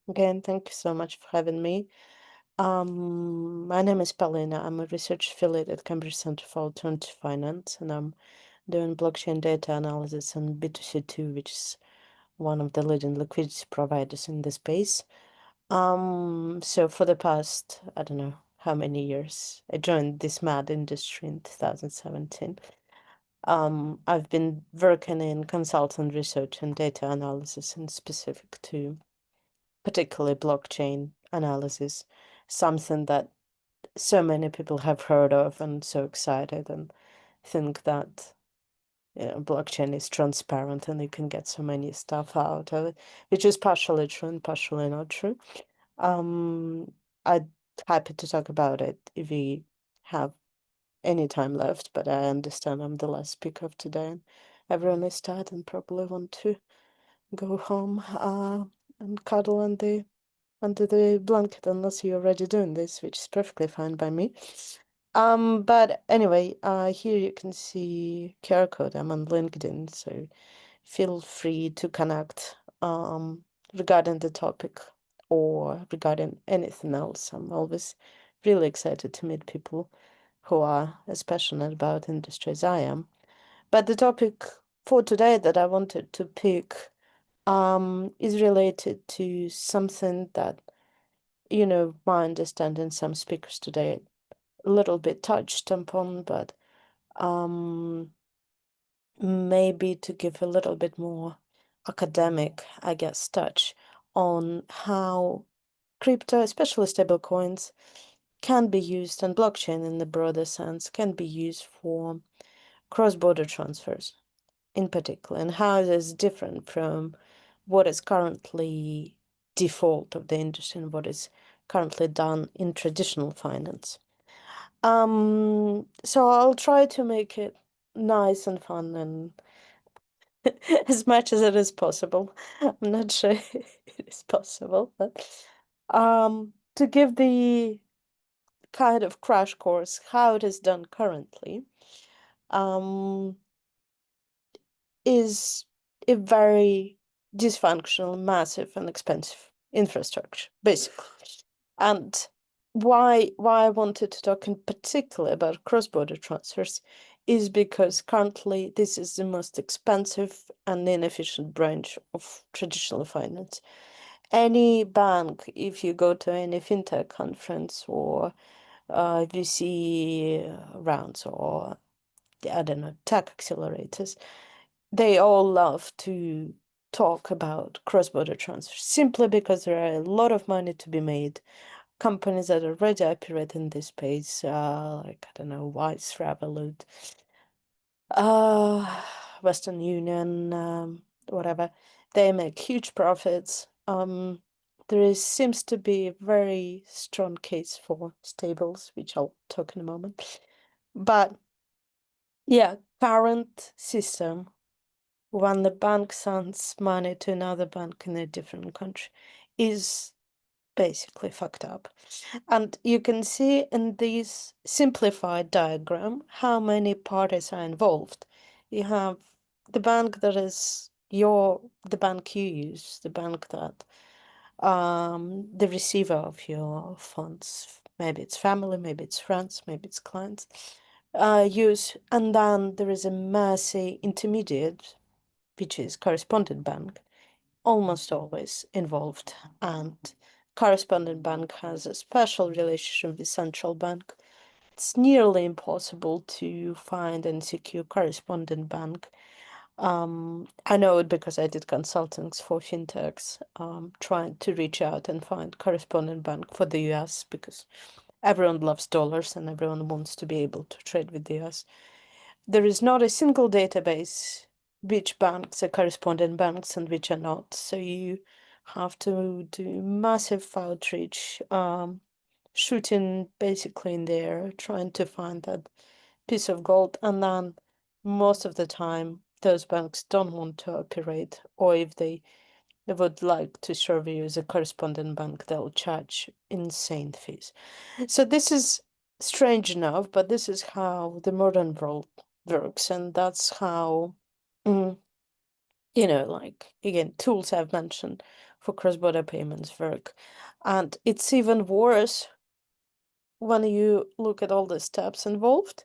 Again, thank you so much for having me. My name is Polina. I'm a research affiliate at Cambridge Center for Alternative Finance, and I'm doing blockchain data analysis on B2C2, which is one of the leading liquidity providers in the space. So for the past, I don't know how many years, I joined this mad industry in 2017. I've been working in consultant research and data analysis, and specific to particularly blockchain analysis, something that so many people have heard of and so excited and think that blockchain is transparent and you can get so many stuff out of it, which is partially true and partially not true. I'm happy to talk about it if we have any time left, but I understand I'm the last speaker of today and everyone is tired and probably want to go home and cuddle under the blanket unless you're already doing this, which is perfectly fine by me. But anyway, here you can see QR code. I'm on LinkedIn, so feel free to connect regarding the topic or regarding anything else. I'm always really excited to meet people who are as passionate about industry as I am. But the topic for today that I wanted to pick is related to something that my understanding some speakers today a little bit touched upon, but um, maybe to give a little bit more academic, I guess, touch on how crypto, especially stable coins, can be used, and blockchain in the broader sense can be used for cross-border transfers in particular, and how it is different from what is currently default of the industry and what is currently done in traditional finance. So I'll try to make it nice and fun and as much as it is possible. I'm not sure it is possible, but to give the kind of crash course how it is done currently, um, is a very dysfunctional, massive, and expensive infrastructure, basically. And why I wanted to talk in particular about cross-border transfers is because currently this is the most expensive and inefficient branch of traditional finance. Any bank, if you go to any fintech conference or VC rounds or I don't know, tech accelerators, they all love to talk about cross-border transfers simply because there are a lot of money to be made. Companies that already operate in this space, like I don't know, Wise, Revolut, uh, Western Union, whatever, they make huge profits. Seems to be a very strong case for stables, which I'll talk in a moment. But yeah, current system, when the bank sends money to another bank in a different country, is basically fucked up. And you can see in this simplified diagram how many parties are involved. You have the bank that is the bank you use, the bank that the receiver of your funds, maybe it's family, maybe it's friends, maybe it's clients, use, and then there is a massive intermediate, which is correspondent bank, almost always involved, and correspondent bank has a special relationship with central bank. It's nearly impossible to find and secure correspondent bank. I know it because I did consultings for fintechs, trying to reach out and find correspondent bank for the US because everyone loves dollars and everyone wants to be able to trade with the US. There is not a single database which banks are correspondent banks and which are not. So you have to do massive outreach, shooting basically in the air, trying to find that piece of gold. And then most of the time, those banks don't want to operate, or if they would like to serve you as a correspondent bank, they'll charge insane fees. So this is strange enough, but this is how the modern world works, and that's how mm, like, again, tools I've mentioned for cross-border payments work. And it's even worse when you look at all the steps involved.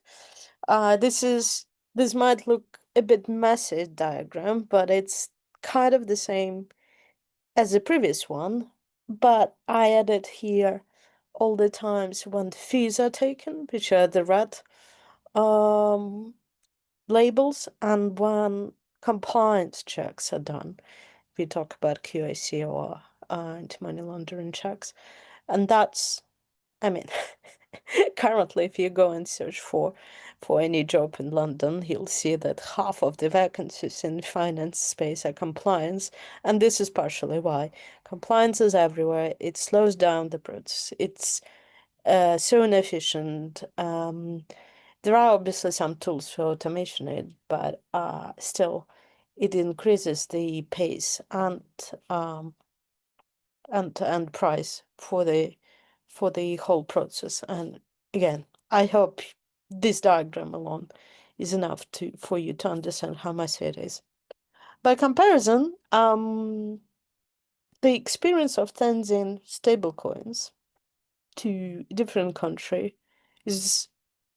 This might look a bit messy diagram, but it's kind of the same as the previous one. But I added here all the times when fees are taken, which are the red um, labels, and when compliance checks are done. We talk about QIC or anti-money laundering checks, and that's, I mean, currently, if you go and search for any job in London, you'll see that half of the vacancies in finance space are compliance, and this is partially why. Compliance is everywhere. It slows down the process. It's so inefficient. There are obviously some tools for automation it, but still, it increases the pace and price for the whole process. And again, I hope this diagram alone is enough for you to understand how messy it is. By comparison, the experience of sending stablecoins to a different country is,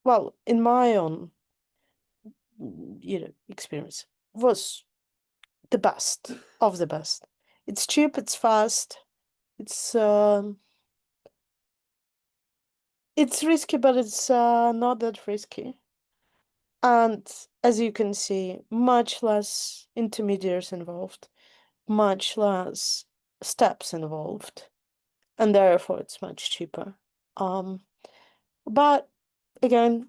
well, in my own experience, was the best of the best. It's cheap, it's fast, it's risky, but it's not that risky. And as you can see, much less intermediaries involved, much less steps involved, and therefore it's much cheaper. But again,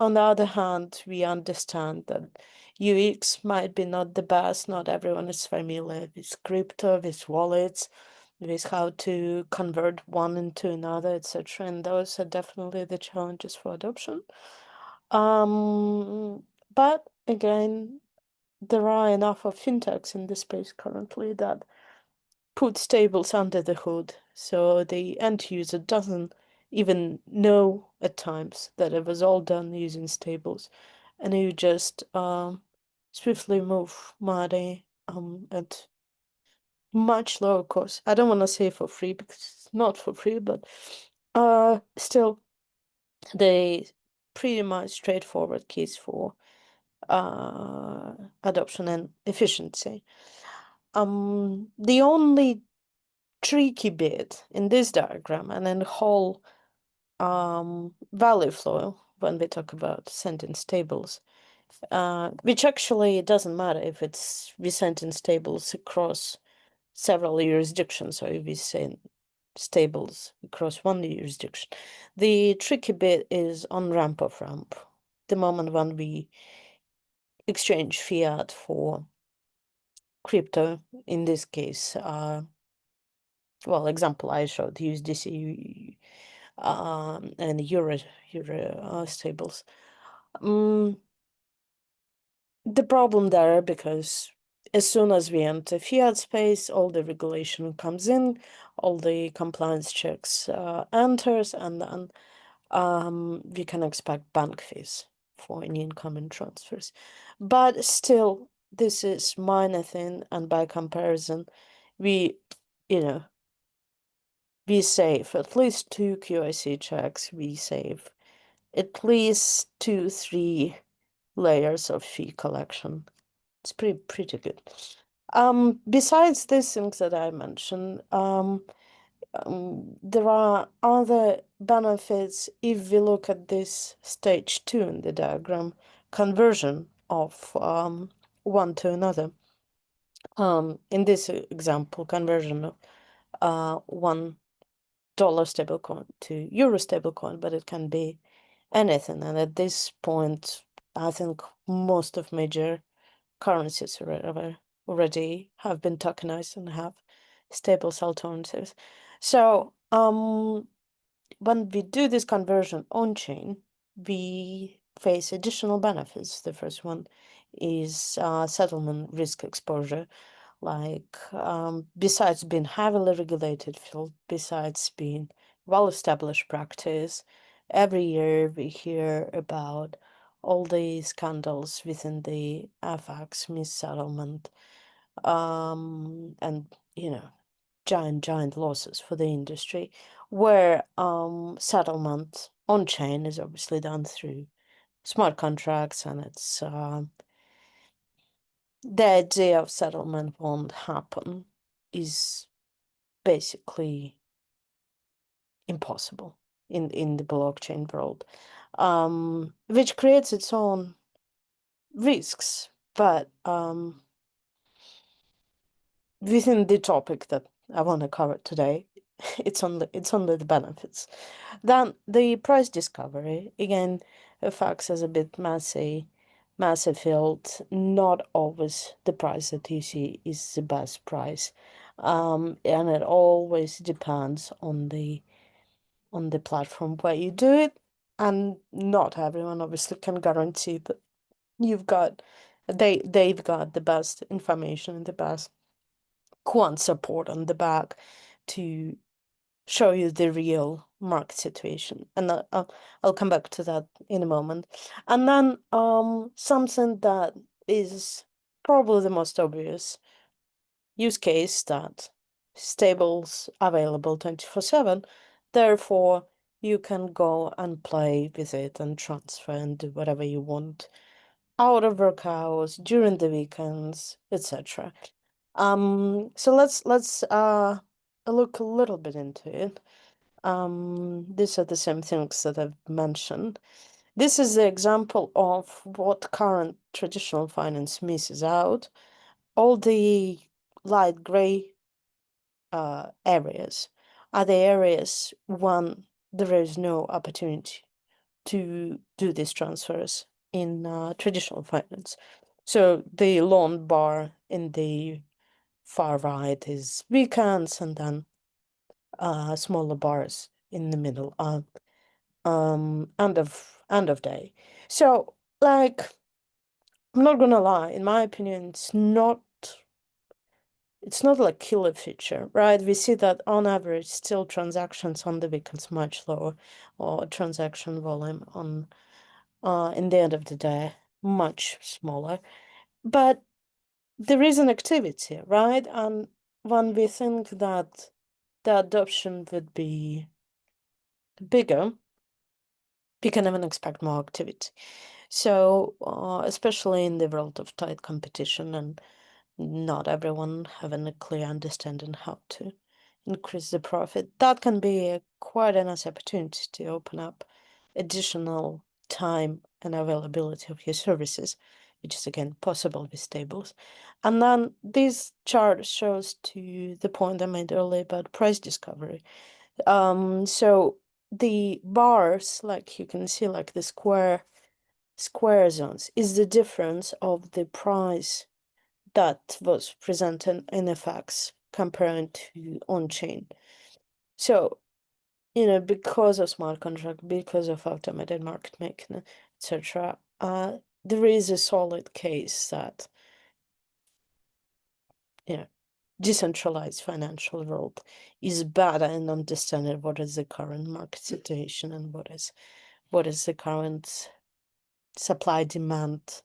on the other hand, we understand that UX might be not the best. Not everyone is familiar with crypto, with wallets, with how to convert one into another, etc. And those are definitely the challenges for adoption. But again, there are enough of fintechs in the space currently that put stables under the hood, so the end user doesn't even know at times that it was all done using stables, and you just swiftly move money at much lower cost. I don't want to say for free because it's not for free, but still, the pretty much straightforward case for adoption and efficiency. The only tricky bit in this diagram and in the whole value flow when we talk about sentence tables, which actually doesn't matter if we sentence tables across several jurisdictions or if we send tables across one jurisdiction. The tricky bit is on ramp of ramp, the moment when we exchange fiat for crypto, in this case, well, example I showed, USDC and euro stables. The problem there, because as soon as we enter fiat space, all the regulation comes in, all the compliance checks enters, and then we can expect bank fees for any incoming transfers. But still, this is minor thing, and by comparison, we save at least 2 QIC checks, we save at least 2-3 layers of fee collection. It's pretty good. Besides these things that I mentioned, there are other benefits if we look at this stage 2 in the diagram, conversion of one to another. In this example, conversion of $1 stablecoin to euro stablecoin, but it can be anything. And at this point, I think most of major currencies already have been tokenized and have stables alternatives. So when we do this conversion on chain, we face additional benefits. The first one is settlement risk exposure. Like, besides being heavily regulated field, besides being well-established practice, every year we hear about all the scandals within the FX mis-settlement, and giant losses for the industry, where settlement on chain is obviously done through smart contracts, and it's the idea of settlement won't happen is basically impossible in the blockchain world, which creates its own risks. But within the topic that I want to cover today, it's only the benefits. Then the price discovery again affects as a bit massive field. Not always the price that you see is the best price, and it always depends on the platform where you do it, and not everyone obviously can guarantee that they've got the best information and the best quant support on the back to show you the real market situation. And I'll come back to that in a moment. And then something that is probably the most obvious use case, that stables available 24/7, therefore you can go and play with it and transfer and do whatever you want out of work hours, during the weekends, etc. So let's look a little bit into it. These are the same things that I've mentioned. This is the example of what current traditional finance misses out. All the light gray areas are the areas when there is no opportunity to do these transfers in traditional finance. So the lone bar in the far right is weekends, and then smaller bars in the middle are end of day. So like, I'm not gonna lie, in my opinion, it's not like killer feature, right? We see that on average still transactions on the weekends much lower, or transaction volume on in the end of the day much smaller. But there is an activity, right? And when we think that the adoption would be bigger, we can even expect more activity. So, especially in the world of tight competition and not everyone having a clear understanding how to increase the profit, that can be quite a nice opportunity to open up additional time and availability of your services, which is again possible with stables. And then this chart shows to the point I made earlier about price discovery. So the bars, like you can see, like the square zones, is the difference of the price that was presented in FX comparing to on-chain. So, because of smart contract, because of automated market making, etc., there is a solid case that, decentralized financial world is better in understanding what is the current market situation and what is the current supply demand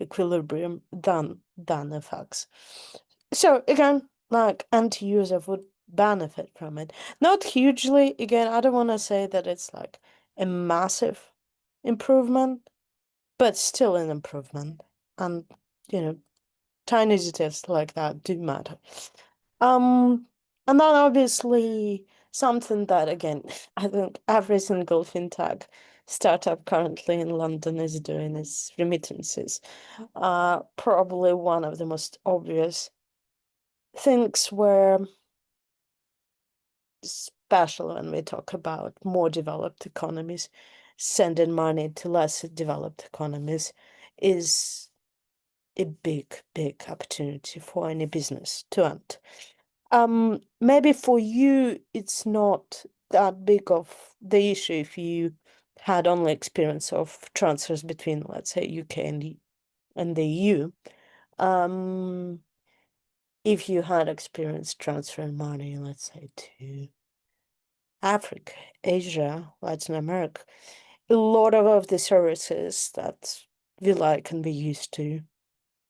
equilibrium than FX. So again, like, end user would benefit from it. Not hugely. Again, I don't want to say that it's like a massive improvement, but still an improvement. And tiny details like that do matter. And then obviously something that, again, I think every single fintech startup currently in London is doing is remittances. Probably one of the most obvious things where, especially when we talk about more developed economies, sending money to less developed economies is a big, big opportunity for any business to enter. Maybe for you, it's not that big of the issue if you had only experience of transfers between, let's say, UK and the EU. If you had experience transferring money, let's say, to Africa, Asia, Latin America, a lot of the services that we like and we used to,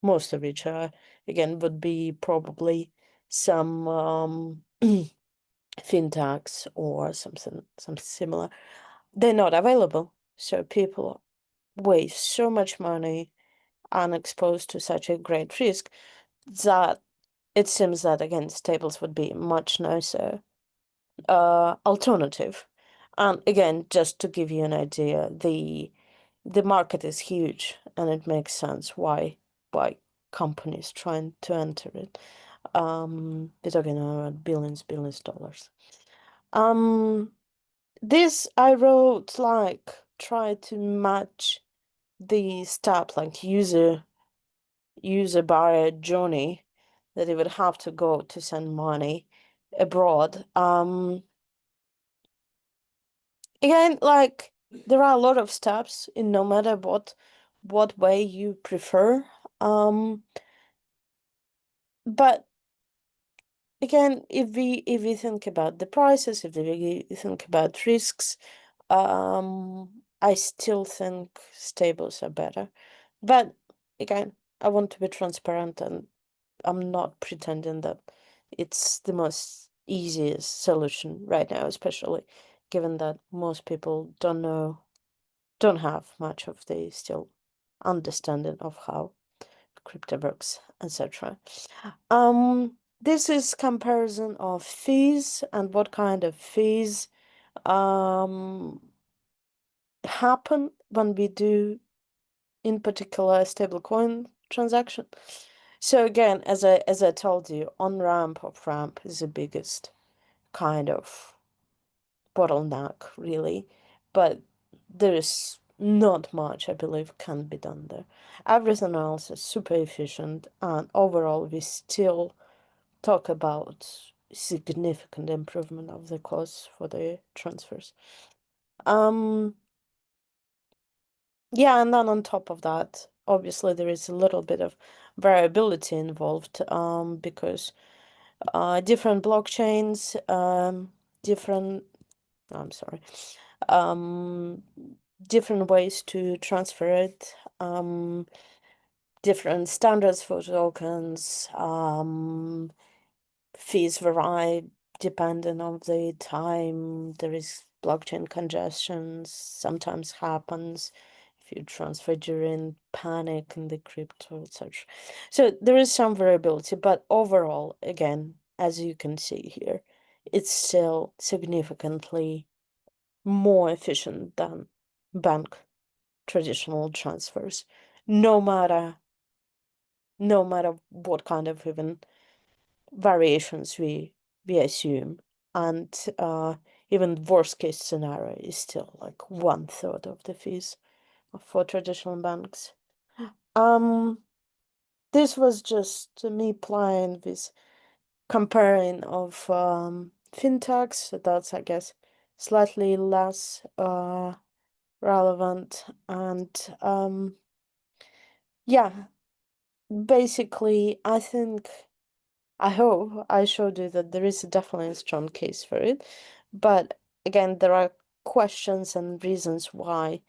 most of which are, again, would be probably some fintechs or something similar. They're not available. So people waste so much money and exposed to such a great risk that it seems that, again, stables would be much nicer alternative. And again, just to give you an idea, the market is huge, and it makes sense why companies trying to enter it. We're talking about billions of dollars. This I wrote like try to match the step like user buyer journey that he would have to go to send money abroad. Again, like there are a lot of steps in no matter what way you prefer. But again, if we think about the prices, if we think about risks, I still think stables are better. But again, I want to be transparent, and I'm not pretending that it's the most easiest solution right now, especially given that most people don't have much of the still understanding of how crypto works, etc. This is comparison of fees and what kind of fees happen when we do in particular stablecoin transaction. So again, as I told you, on ramp off ramp is the biggest kind of bottleneck, really, but there is not much I believe can be done there. Everything else is super efficient, and overall we still talk about significant improvement of the cost for the transfers. Yeah, and then on top of that, obviously there is a little bit of variability involved, because different blockchains, different, I'm sorry, um, different ways to transfer it, different standards for tokens, fees vary depending on the time. There is blockchain congestion, sometimes happens if you transfer during panic in the crypto, etc. So there is some variability, but overall, again, as you can see here, it's still significantly more efficient than bank traditional transfers, no matter what kind of even variations we assume. And even worst case scenario is still like 1/3 of the fees for traditional banks. This was just me playing with comparing of fintechs. So that's, I guess, slightly less relevant. And yeah, basically, I hope I showed you that there is definitely a strong case for it. But again, there are questions and reasons why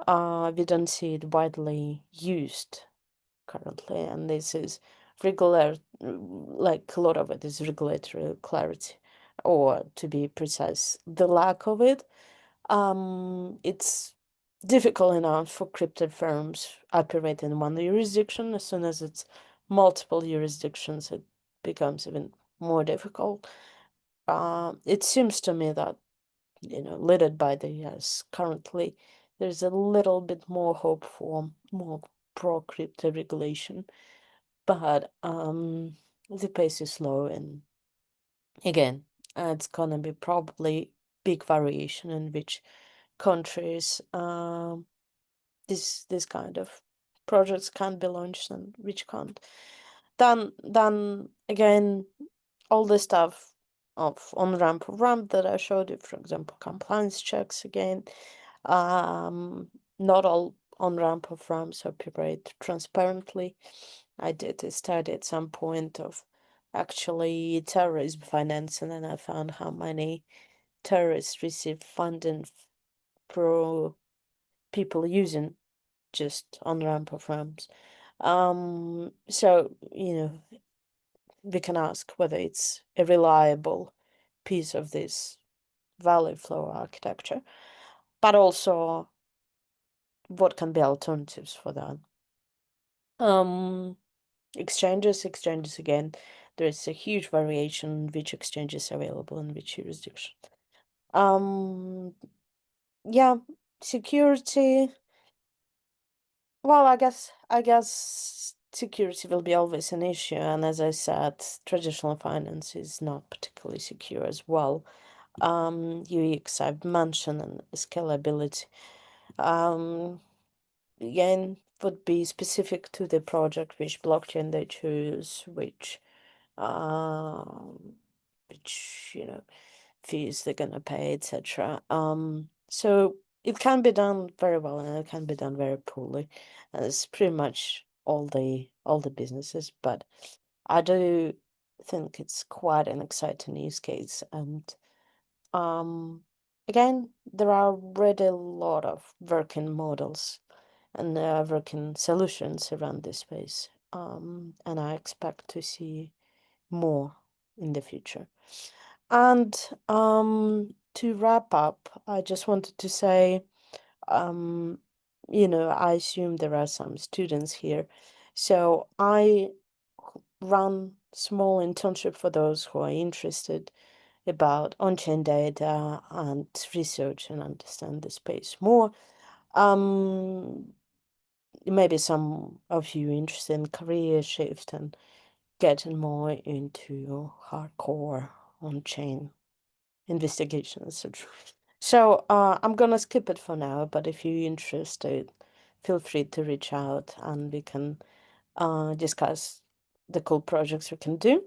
we don't see it widely used currently. And this is regular, like a lot of it is regulatory clarity, or to be precise, the lack of it. It's difficult enough for crypto firms operate in one jurisdiction. As soon as it's multiple jurisdictions, it becomes even more difficult. It seems to me that, led by the US currently, there's a little bit more hope for more pro-crypto regulation, but the pace is slow, and again, it's gonna be probably big variation in which countries this kind of projects can be launched and which can't. Then again, all the stuff of on ramp that I showed you, for example, compliance checks again. Not all on ramp of ramps operate transparently. I did a study at some point of actually terrorism financing, and I found how many terrorists receive funding through people using just on-ramp of ramps. So, we can ask whether it's a reliable piece of this valid flow architecture, but also what can be alternatives for that. Exchanges again, there is a huge variation which exchange is available in which jurisdiction. Yeah, security. Well, I guess security will be always an issue, and as I said, traditional finance is not particularly secure as well. UX I've mentioned and scalability. Again, would be specific to the project, which blockchain they choose, um, which fees they're gonna pay, etc. So it can be done very well and it can be done very poorly. It's pretty much all the businesses, but I do think it's quite an exciting use case. And again, there are already a lot of working models and working solutions around this space. And I expect to see more in the future. And to wrap up, I just wanted to say, um, I assume there are some students here. So I run small internship for those who are interested about on-chain data and research and understand the space more. Maybe some of you interested in career shift and getting more into hardcore on-chain investigation, etc. So I'm gonna skip it for now, but if you're interested, feel free to reach out and we can discuss the cool projects we can do.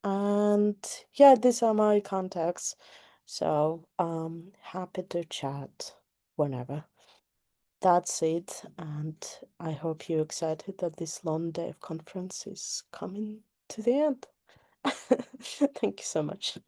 And yeah, these are my contacts. So happy to chat whenever. That's it, and I hope you're excited that this long day of conference is coming to the end. Thank you so much.